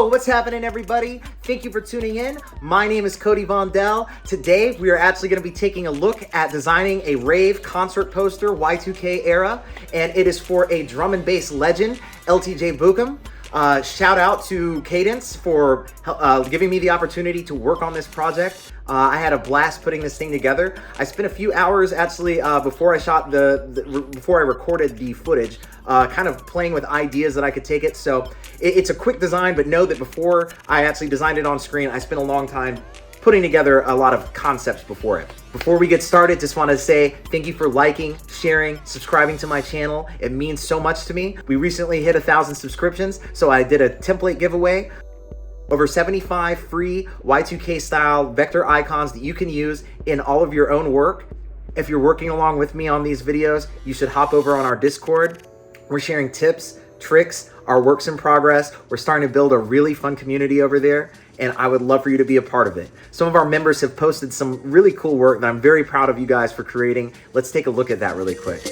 Yo, what's happening, everybody? Thank you for tuning in. My name is Cody Vondell. Today, we are actually going to be taking a look at designing a Rave concert poster, Y2K era, and it is for a drum and bass legend, LTJ Bukem. Shout out to Cadence for giving me the opportunity to work on this project. I had a blast putting this thing together. I spent a few hours actually before I shot before I recorded the footage, kind of playing with ideas that I could take it. So it's a quick design, but know that before I actually designed it on screen, I spent a long time putting together a lot of concepts before it. Before we get started, just want to say thank you for liking, sharing, subscribing to my channel. It means so much to me. We recently hit 1,000 subscriptions, so I did a template giveaway. Over 75 free Y2K style vector icons that you can use in all of your own work. If you're working along with me on these videos, you should hop over on our Discord. We're sharing tips, tricks, our works in progress. We're starting to build a really fun community over there, and I would love for you to be a part of it. Some of our members have posted some really cool work that I'm very proud of you guys for creating. Let's take a look at that really quick.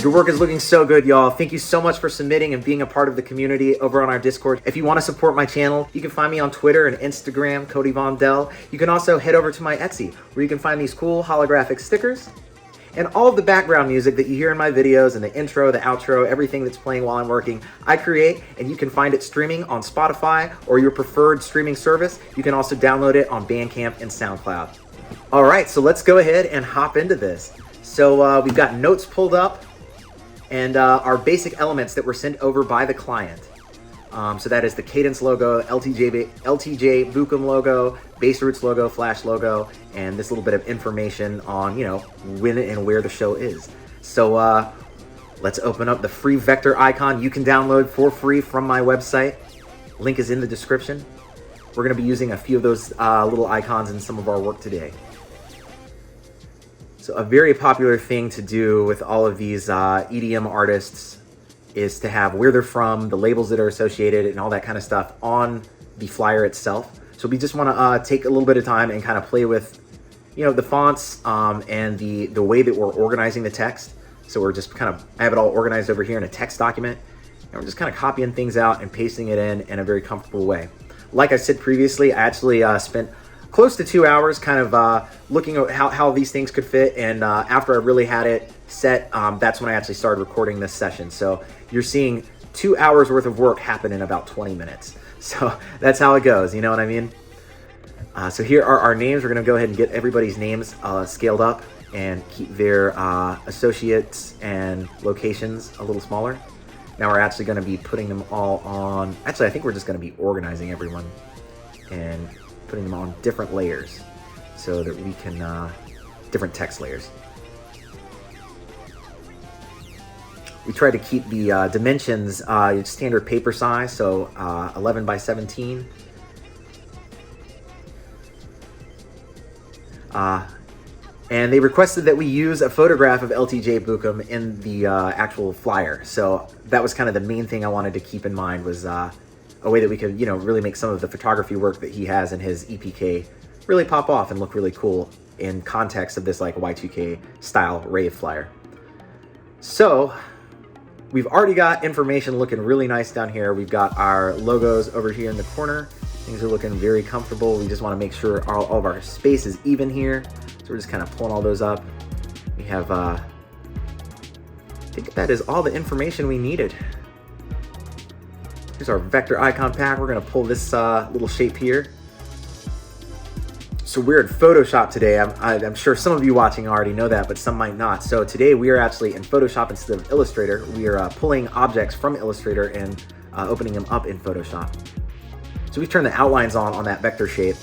Your work is looking so good, y'all. Thank you so much for submitting and being a part of the community over on our Discord. If you want to support my channel, you can find me on Twitter and Instagram, Cody Vondell. You can also head over to my Etsy, where you can find these cool holographic stickers and all of the background music that you hear in my videos and the intro, the outro, everything that's playing while I'm working, I create, and you can find it streaming on Spotify or your preferred streaming service. You can also download it on Bandcamp and SoundCloud. All right, so let's go ahead and hop into this. So we've got notes pulled up, and our basic elements that were sent over by the client. So that is the Cadence logo, LTJ Bukem logo, Bass Roots logo, Flash logo, and this little bit of information on, you know, when and where the show is. So let's open up the free vector icon you can download for free from my website. Link is in the description. We're gonna be using a few of those little icons in some of our work today. So a very popular thing to do with all of these EDM artists is to have where they're from, the labels that are associated, and all that kind of stuff on the flyer itself. So we just want to take a little bit of time and kind of play with, you know, the fonts and the way that we're organizing the text. So we're just kind of, I have it all organized over here in a text document, and we're just kind of copying things out and pasting it in a very comfortable way. Like I said previously, I actually spent close to 2 hours kind of looking at how these things could fit, and after I really had it set, that's when I actually started recording this session. So you're seeing 2 hours worth of work happen in about 20 minutes. So that's how it goes, you know what I mean? So here are our names. We're gonna go ahead and get everybody's names scaled up and keep their associates and locations a little smaller. Now we're actually gonna be putting them all on, actually I think we're just gonna be organizing everyone and putting them on different layers so that we can, different text layers. We try to keep the dimensions standard paper size, so 11 by 17. And they requested that we use a photograph of LTJ Bukem in the actual flyer. So that was kind of the main thing I wanted to keep in mind, was a way that we could, you know, really make some of the photography work that he has in his EPK really pop off and look really cool in context of this like Y2K style rave flyer. So we've already got information looking really nice down here. We've got our logos over here in the corner. Things are looking very comfortable. We just want to make sure all of our space is even here. So we're just kind of pulling all those up. We have, I think that is all the information we needed. Here's our vector icon pack. We're gonna pull this little shape here. So we're in Photoshop today. I'm sure some of you watching already know that, but some might not. So today we are actually in Photoshop instead of Illustrator. We are pulling objects from Illustrator and opening them up in Photoshop. So we've turned the outlines on that vector shape.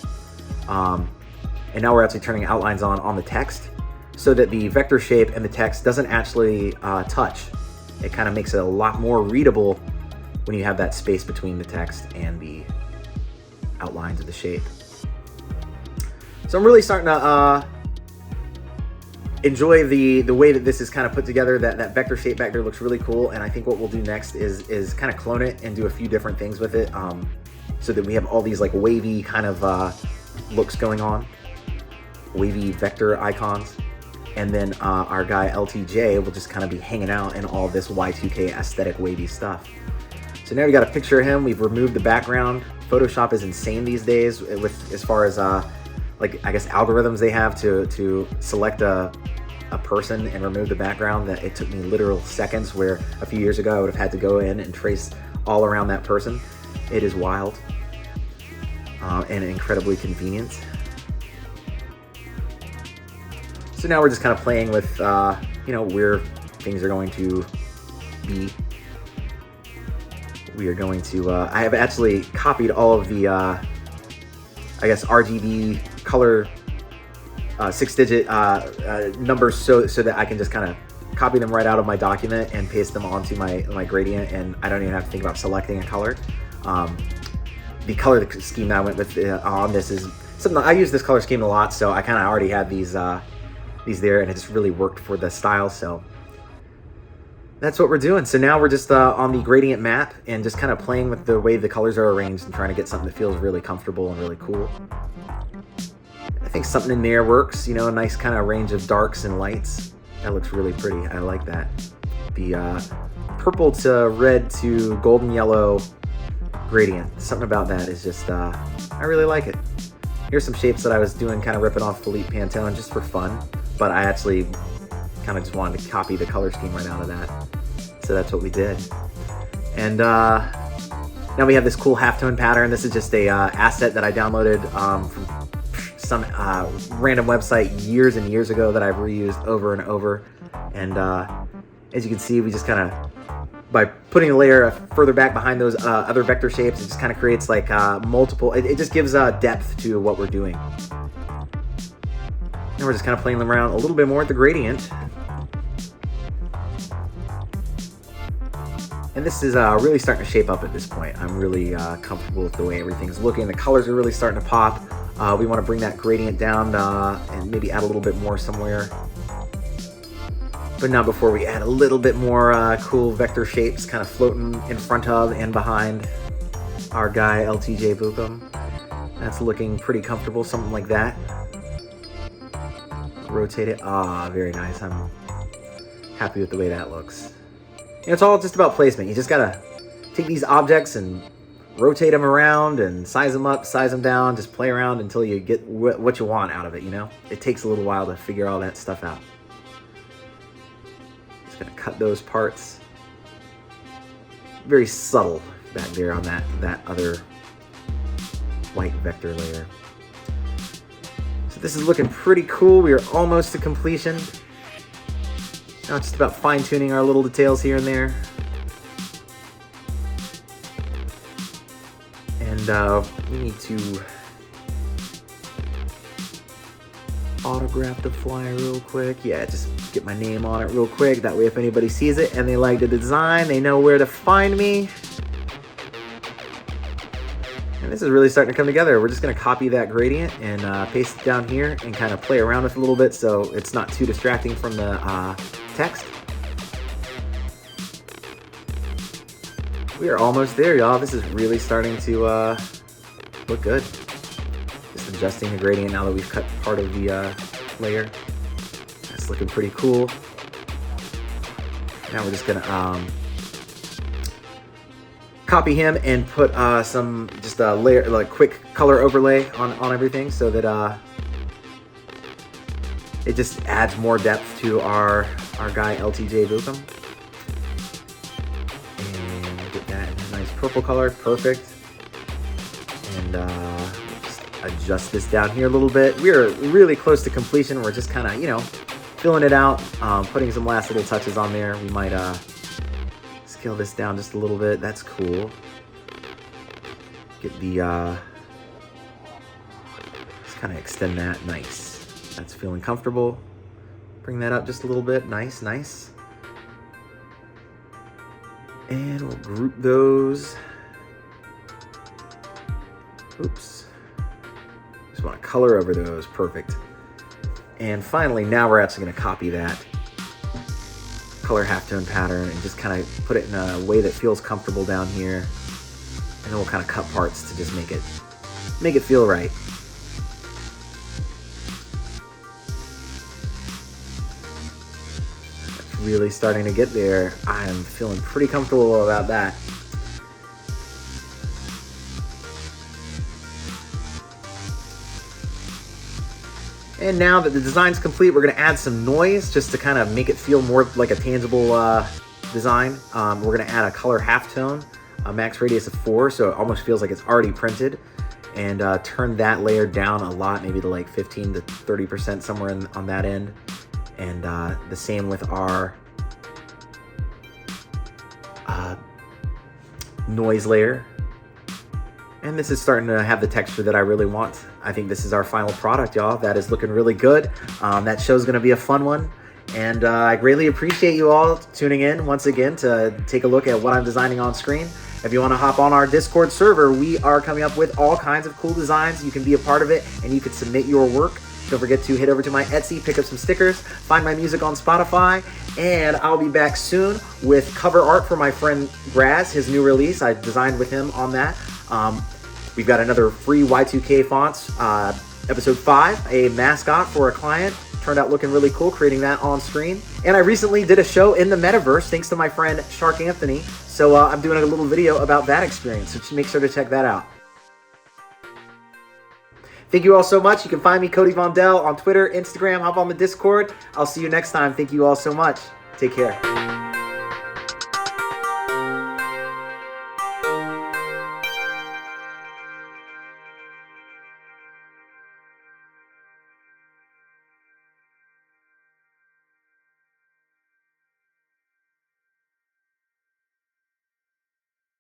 And now we're actually turning outlines on the text so that the vector shape and the text doesn't actually touch. It kind of makes it a lot more readable when you have that space between the text and the outlines of the shape. So I'm really starting to enjoy the way that this is kind of put together. That vector shape back there looks really cool, and I think what we'll do next is kind of clone it and do a few different things with it, so that we have all these like wavy kind of looks going on. wavy vector icons. And then our guy LTJ will just kind of be hanging out in all this Y2K aesthetic wavy stuff. So now we got a picture of him. We've removed the background. Photoshop is insane these days with as far as like I guess algorithms they have to select a person and remove the background. That it took me literal seconds, where a few years ago I would have had to go in and trace all around that person. It is wild and incredibly convenient. So now we're just kind of playing with, you know, where things are going to be. We are going to, I have actually copied all of the, I guess, RGB color 6-digit numbers so that I can just kind of copy them right out of my document and paste them onto my gradient, and I don't even have to think about selecting a color. The color scheme that I went with on this is something I use this color scheme a lot, so I kind of already had these there, and it just really worked for the style. So that's what we're doing. So now we're just on the gradient map and just kind of playing with the way the colors are arranged and trying to get something that feels really comfortable and really cool. I think something in there works, you know, a nice kind of range of darks and lights. That looks really pretty. I like that. The purple to red to golden yellow gradient. Something about that is just, I really like it. Here's some shapes that I was doing, kind of ripping off Philippe Pantone just for fun, but I actually kind of just wanted to copy the color scheme right out of that. So that's what we did. And now we have this cool halftone pattern. This is just a asset that I downloaded from some random website years and years ago that I've reused over and over. And as you can see, we just kind of, by putting a layer further back behind those other vector shapes, it just kind of creates like multiple, it just gives depth to what we're doing. And we're just kind of playing them around a little bit more with the gradient. And this is really starting to shape up at this point. I'm really comfortable with the way everything's looking. The colors are really starting to pop. We want to bring that gradient down and maybe add a little bit more somewhere. But not before we add a little bit more cool vector shapes kind of floating in front of and behind our guy LTJ Bukem. That's looking pretty comfortable, something like that. Rotate it. Very nice. I'm happy with the way that looks. You know, it's all just about placement. You just gotta take these objects and rotate them around and size them up, size them down, just play around until you get what you want out of it, you know? It takes a little while to figure all that stuff out. Just gonna cut those parts. Very subtle back there on that other white vector layer. So this is looking pretty cool. We are almost to completion. Now it's just about fine-tuning our little details here and there. And we need to autograph the flyer real quick. Yeah, just get my name on it real quick. That way if anybody sees it and they like the design, they know where to find me. And this is really starting to come together. We're just gonna copy that gradient and paste it down here and kind of play around with it a little bit so it's not too distracting from the text. We are almost there, y'all. This is really starting to look good. Just adjusting the gradient now that we've cut part of the layer. That's looking pretty cool. Now we're just gonna copy him and put just a layer, like quick color overlay on everything so that it just adds more depth to our guy LTJ Bukem. And get that in a nice purple color, perfect. And just adjust this down here a little bit. We are really close to completion. We're just kind of, you know, filling it out, putting some last little touches on there. We might scale this down just a little bit. That's cool. Get the just kind of extend that. Nice. That's feeling comfortable. Bring that up just a little bit. Nice, nice. And we'll group those. Oops. Just want to color over those. Perfect. And finally, now we're actually going to copy that color halftone pattern and just kind of put it in a way that feels comfortable down here. And then we'll kind of cut parts to just make it feel right. really starting to get there. I'm feeling pretty comfortable about that. And now that the design's complete, we're gonna add some noise just to kind of make it feel more like a tangible design. We're gonna add a color halftone, a max radius of 4, so it almost feels like it's already printed. And turn that layer down a lot, maybe to like 15 to 30%, somewhere on that end. And the same with our noise layer. And this is starting to have the texture that I really want. I think this is our final product, y'all. That is looking really good. That show's gonna be a fun one. And I greatly appreciate you all tuning in once again to take a look at what I'm designing on screen. If you wanna hop on our Discord server, we are coming up with all kinds of cool designs. You can be a part of it and you can submit your work. Don't forget to head over to my Etsy, pick up some stickers, find my music on Spotify, and I'll be back soon with cover art for my friend Graz, his new release. I designed with him on that. We've got another free Y2K fonts, episode 5, a mascot for a client. Turned out looking really cool, creating that on screen. And I recently did a show in the metaverse, thanks to my friend Shark Anthony. So I'm doing a little video about that experience, so make sure to check that out. Thank you all so much. You can find me, Cody Vondell, on Twitter, Instagram, hop on the Discord. I'll see you next time. Thank you all so much. Take care.